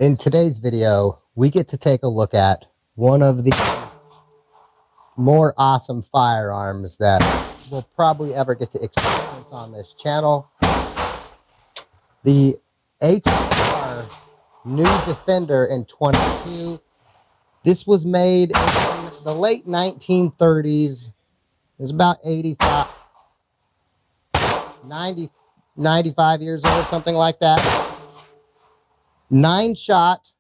In today's video, we get to take a look at one of the more awesome firearms that we'll probably ever get to experience on this channel. The HR New Defender in 22. This was made in the late 1930s. It was about 95 years old, something like that. 9-shot,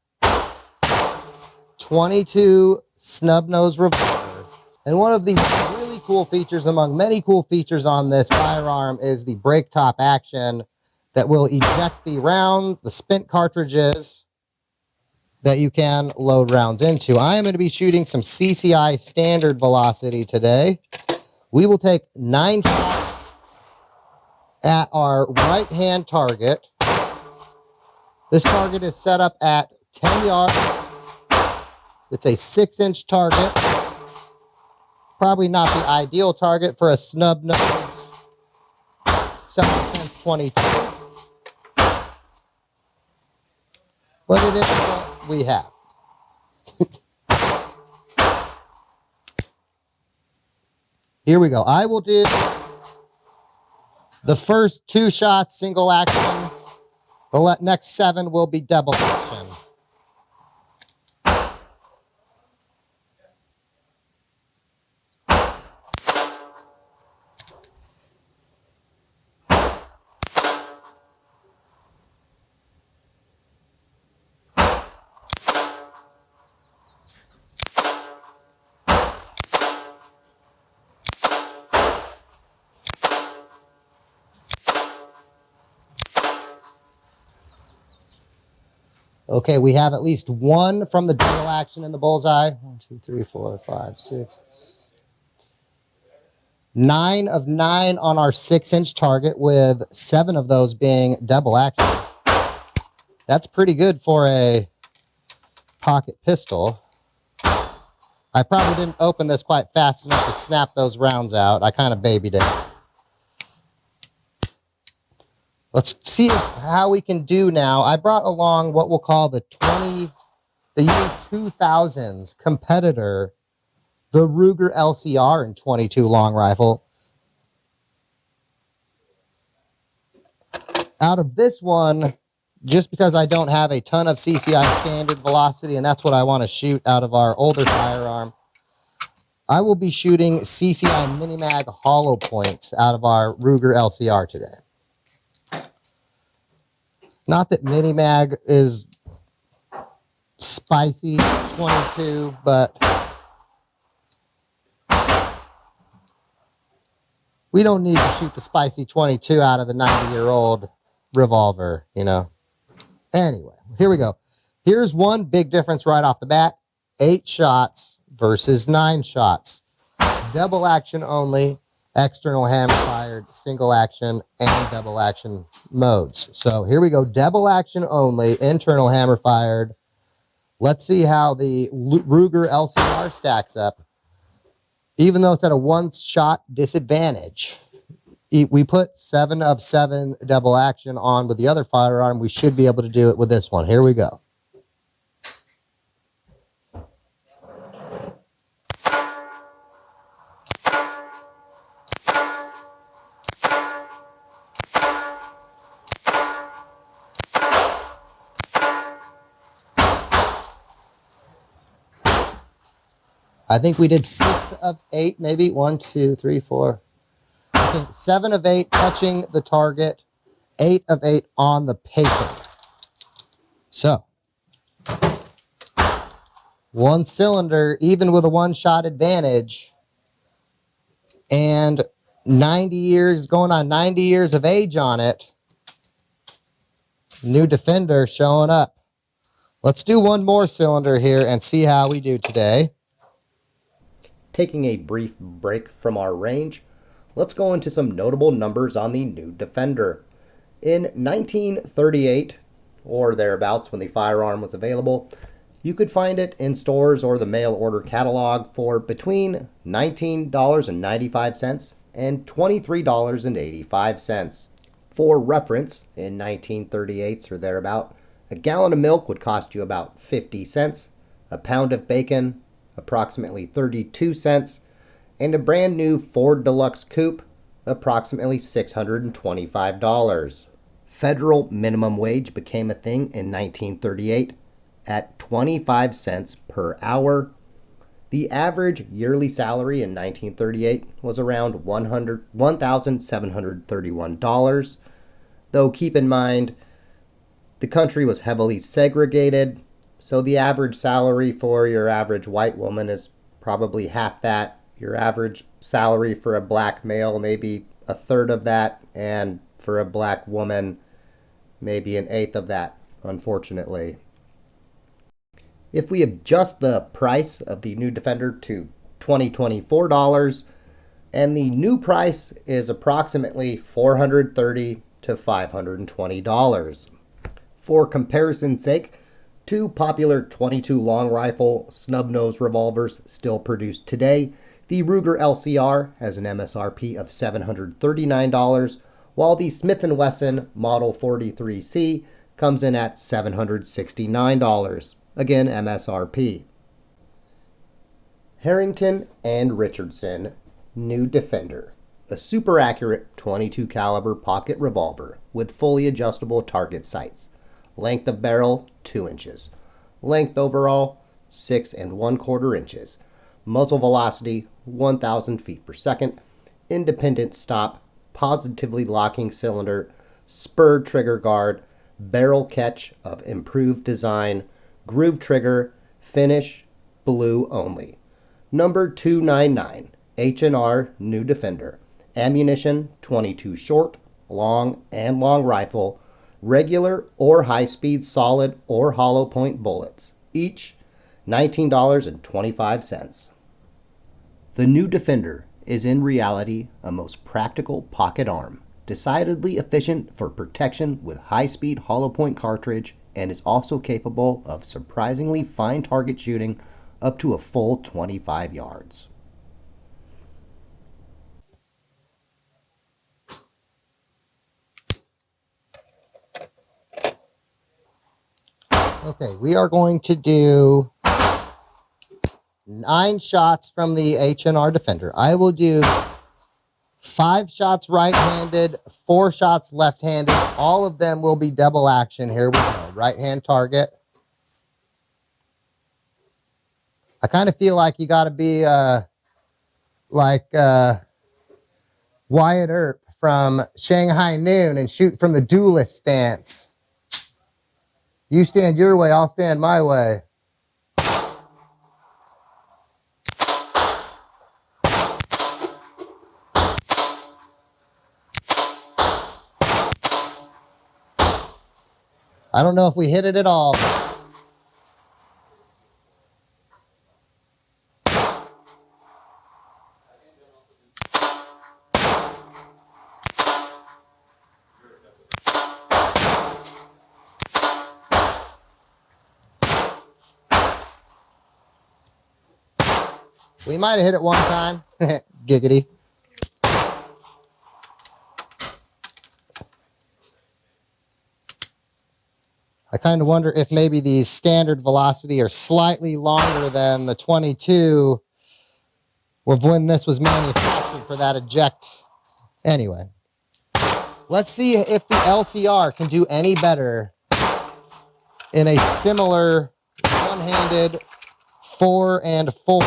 22 snub nose revolver. And one of the really cool features among many cool features on this firearm is the break top action that will eject the round, the spent cartridges that you can load rounds into. I am going to be shooting some CCI standard velocity today. We will take 9 shots at our right-hand target. This target is set up at 10 yards. It's a 6-inch target. Probably not the ideal target for a snub nose self-defense 22. But it is what we have. Here we go. I will do the first 2 shots single action. The next 7 will be double action. Okay, we have at least 1 from the double action in the bullseye. 1, 2, 3, 4, 5, 6. 9 of 9 on our 6-inch target, with 7 of those being double action. That's pretty good for a pocket pistol. I probably didn't open this quite fast enough to snap those rounds out. I kind of babied it. Let's see how we can do now. I brought along what we'll call the year 2000s competitor, the Ruger LCR in 22 long rifle. Out of this one, just because I don't have a ton of CCI standard velocity, and that's what I want to shoot out of our older firearm, I will be shooting CCI Minimag hollow points out of our Ruger LCR today. Not that Minimag is spicy 22, but we don't need to shoot the spicy 22 out of the 90-year-old Revolver, you know. Anyway, here we go. Here's one big difference right off the bat. 8 shots versus 9 shots. Double action only. External hammer fired, single action, and double action modes. So here we go. Double action only, internal hammer fired. Let's see how the Ruger LCR stacks up. Even though it's at a 1-shot disadvantage, we put 7 of 7 double action on with the other firearm. We should be able to do it with this one. Here we go. I think we did 6 of 8, maybe 1, 2, 3, 4. I think 7 of 8 touching the target, 8 of 8 on the paper. So, 1 cylinder, even with a 1-shot advantage, and 90 years, going on 90 years of age on it. New Defender showing up. Let's do 1 more cylinder here and see how we do today. Taking a brief break from our range, let's go into some notable numbers on the New Defender. In 1938, or thereabouts when the firearm was available, you could find it in stores or the mail order catalog for between $19.95 and $23.85. For reference, in 1938 or thereabout, A gallon of milk would cost you about 50 cents, a pound of bacon, approximately 32 cents, and a brand new Ford Deluxe Coupe, approximately $625. Federal minimum wage became a thing in 1938 at 25 cents per hour. The average yearly salary in 1938 was around $1,731, though keep in mind the country was heavily segregated, so the average salary for your average white woman is probably half that. Your average salary for a black male maybe a third of that, and for a black woman maybe an eighth of that, unfortunately. If we adjust the price of the new Defender to $2024, and the new price is approximately $430 to $520. For comparison's sake, two popular .22 long rifle snub-nose revolvers still produced today. The Ruger LCR has an MSRP of $739, while the Smith & Wesson Model 43C comes in at $769. Again, MSRP. Harrington and Richardson New Defender, a super accurate .22 caliber pocket revolver with fully adjustable target sights. Length of barrel 2 inches. Length overall 6 1/4 inches. Muzzle velocity 1,000 feet per second. Independent stop, positively locking cylinder, spur trigger guard, barrel catch of improved design, groove trigger, finish blue only. Number 299, H&R New Defender. Ammunition 22 short, long, and long rifle, regular or high-speed solid or hollow point bullets, each $19.25. The New Defender is in reality a most practical pocket arm, decidedly efficient for protection with high-speed hollow point cartridge, and is also capable of surprisingly fine target shooting up to a full 25 yards. Okay, we are going to do 9 shots from the H&R Defender. I will do 5 shots right-handed, 4 shots left-handed. All of them will be double action. Here we go. Right-hand target. I kind of feel like you got to be like Wyatt Earp from Shanghai Noon and shoot from the duelist stance. You stand your way, I'll stand my way. I don't know if we hit it at all. We might have hit it one time. Giggity. I kind of wonder if maybe these standard velocity are slightly longer than the 22 of when this was manufactured for that eject. Anyway, let's see if the LCR can do any better in a similar one-handed 4 and 4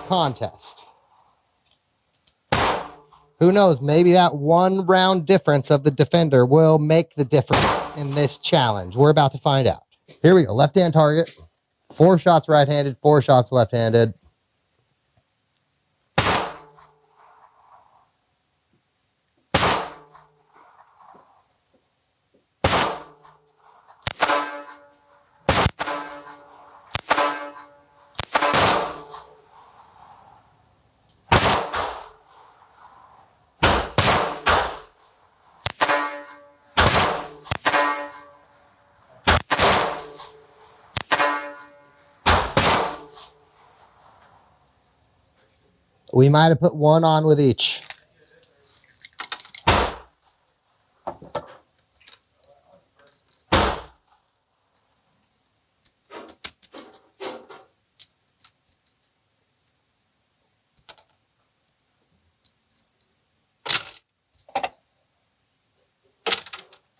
contest. Who knows, maybe that one round difference of the Defender will make the difference in this challenge. We're about to find out. Here we go, left-hand target. 4 shots right-handed, 4 shots left-handed. We might have put one on with each.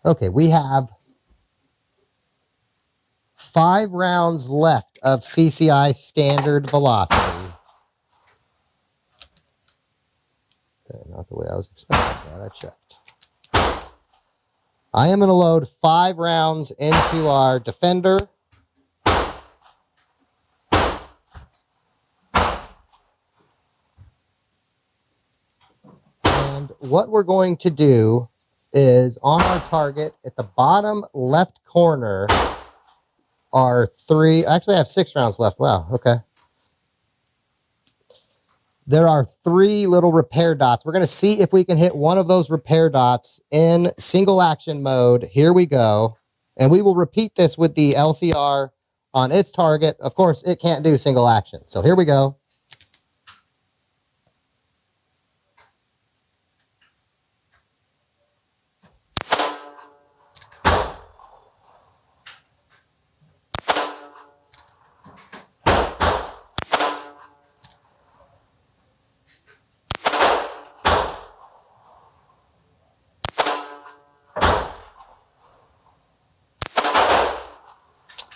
Okay, we have 5 rounds left of CCI standard velocity. Okay, not the way I was expecting that. I checked. I am going to load 5 rounds into our Defender. And what we're going to do is on our target at the bottom left corner are 3, actually I have 6 rounds left. Wow, okay. There are 3 little repair dots. We're going to see if we can hit one of those repair dots in single action mode. Here we go. And we will repeat this with the LCR on its target. Of course, it can't do single action. So here we go.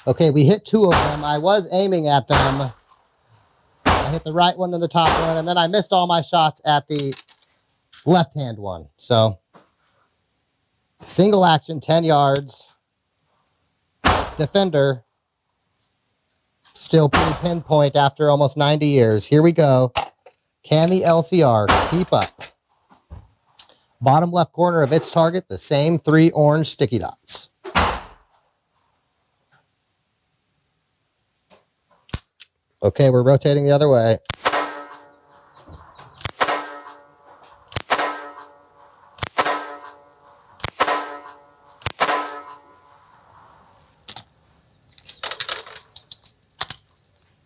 Okay, we hit 2 of them. I was aiming at them. I hit the right one, then the top one, and then I missed all my shots at the left-hand one. So, single action, 10 yards. Defender, still pretty pinpoint after almost 90 years. Here we go. Can the LCR keep up? Bottom left corner of its target, the same 3 orange sticky dots. Okay, we're rotating the other way.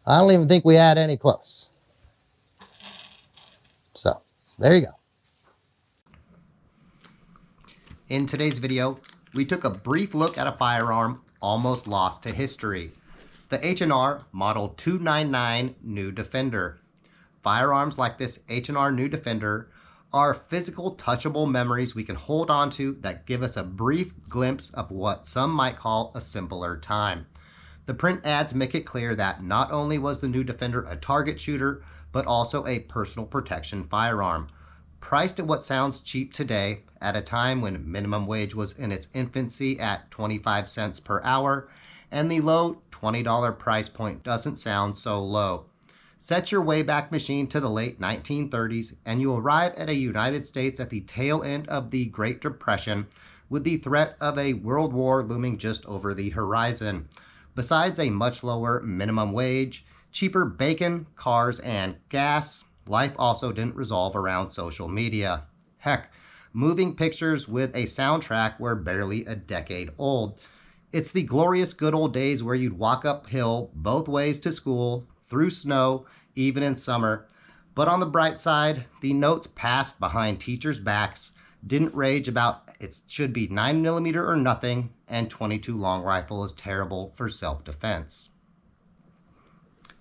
I don't even think we had any close. So, there you go. In today's video, we took a brief look at a firearm almost lost to history. The H&R Model 299 New Defender. Firearms like this H&R New Defender are physical, touchable memories we can hold on to that give us a brief glimpse of what some might call a simpler time. The print ads make it clear that not only was the New Defender a target shooter, but also a personal protection firearm. Priced at what sounds cheap today, at a time when minimum wage was in its infancy at 25 cents per hour, and the low $20 price point doesn't sound so low. Set your Wayback Machine to the late 1930s and you arrive at a United States at the tail end of the Great Depression with the threat of a world war looming just over the horizon. Besides a much lower minimum wage, cheaper bacon, cars, and gas, life also didn't resolve around social media. Heck, moving pictures with a soundtrack were barely a decade old. It's the glorious good old days where you'd walk uphill both ways to school, through snow, even in summer. But on the bright side, the notes passed behind teachers' backs didn't rage about it should be 9mm or nothing, and 22 long rifle is terrible for self-defense.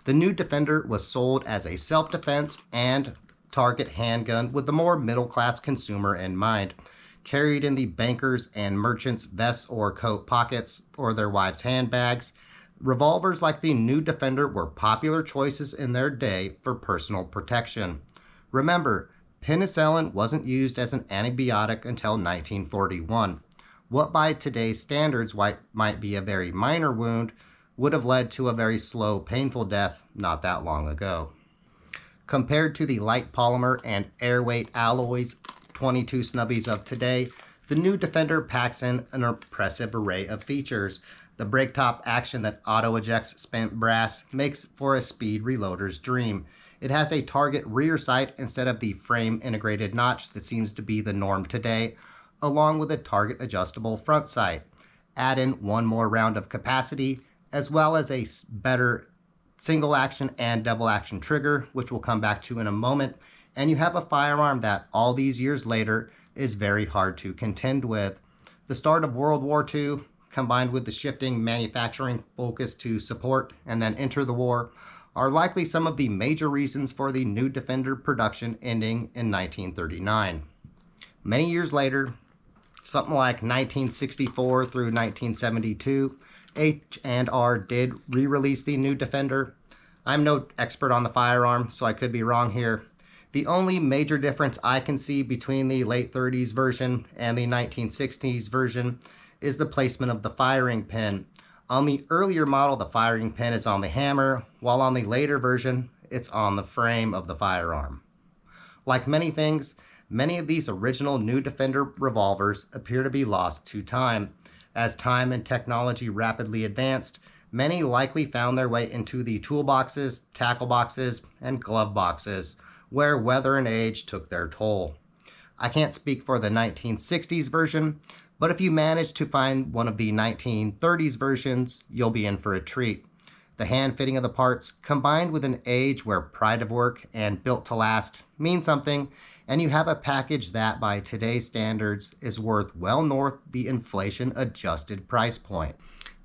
The New Defender was sold as a self-defense and target handgun with the more middle-class consumer in mind. Carried in the bankers' and merchants' vests or coat pockets or their wives' handbags, revolvers like the New Defender were popular choices in their day for personal protection. Remember, penicillin wasn't used as an antibiotic until 1941. What by today's standards might be a very minor wound would have led to a very slow, painful death not that long ago. Compared to the light polymer and airweight alloys 22 snubbies of today, the New Defender packs in an impressive array of features. The brake top action that auto-ejects spent brass makes for a speed reloader's dream. It has a target rear sight instead of the frame integrated notch that seems to be the norm today, along with a target adjustable front sight. Add in one more round of capacity, as well as a better single action and double action trigger, which we'll come back to in a moment, and you have a firearm that all these years later is very hard to contend with. The start of World War II, combined with the shifting manufacturing focus to support and then enter the war, are likely some of the major reasons for the New Defender production ending in 1939. Many years later, something like 1964 through 1972, H&R did re-release the new Defender. I'm no expert on the firearm, so I could be wrong here. The only major difference I can see between the late 30s version and the 1960s version is the placement of the firing pin. On the earlier model, the firing pin is on the hammer, while on the later version, it's on the frame of the firearm. Like many things, many of these original new Defender revolvers appear to be lost to time. As time and technology rapidly advanced, many likely found their way into the toolboxes, tackle boxes, and glove boxes, where weather and age took their toll. I can't speak for the 1960s version, but if you manage to find one of the 1930s versions, you'll be in for a treat. The hand fitting of the parts, combined with an age where pride of work and built to last mean something, and you have a package that by today's standards is worth well north the inflation adjusted price point.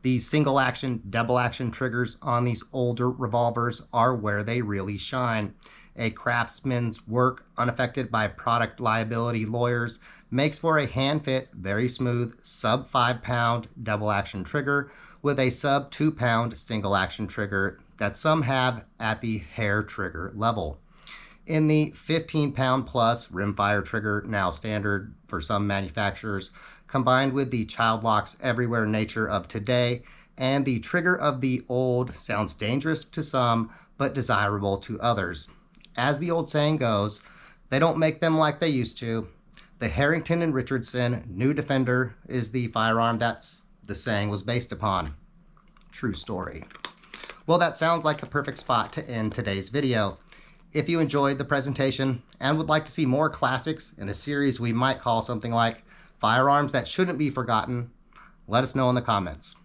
The single action, double action triggers on these older revolvers are where they really shine. A craftsman's work unaffected by product liability lawyers makes for a hand fit, very smooth, sub 5 pound double action trigger with a sub 2 pound single action trigger that some have at the hair trigger level. In the 15 pound plus rimfire trigger, now standard for some manufacturers, combined with the child locks everywhere nature of today, and the trigger of the old sounds dangerous to some, but desirable to others. As the old saying goes, they don't make them like they used to. The Harrington and Richardson new Defender is the firearm that's the saying was based upon. True story. Well, that sounds like the perfect spot to end today's video. If you enjoyed the presentation and would like to see more classics in a series we might call something like Firearms That Shouldn't Be Forgotten, let us know in the comments.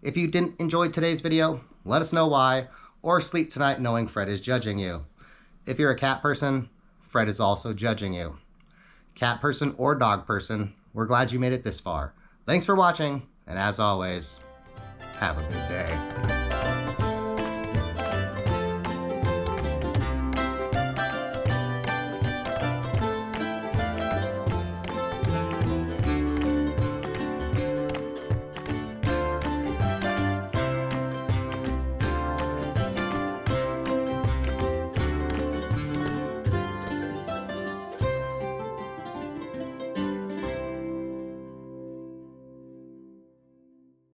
If you didn't enjoy today's video, let us know why, or sleep tonight knowing Fred is judging you. If you're a cat person, Fred is also judging you. Cat person or dog person, we're glad you made it this far. Thanks for watching, and as always, have a good day.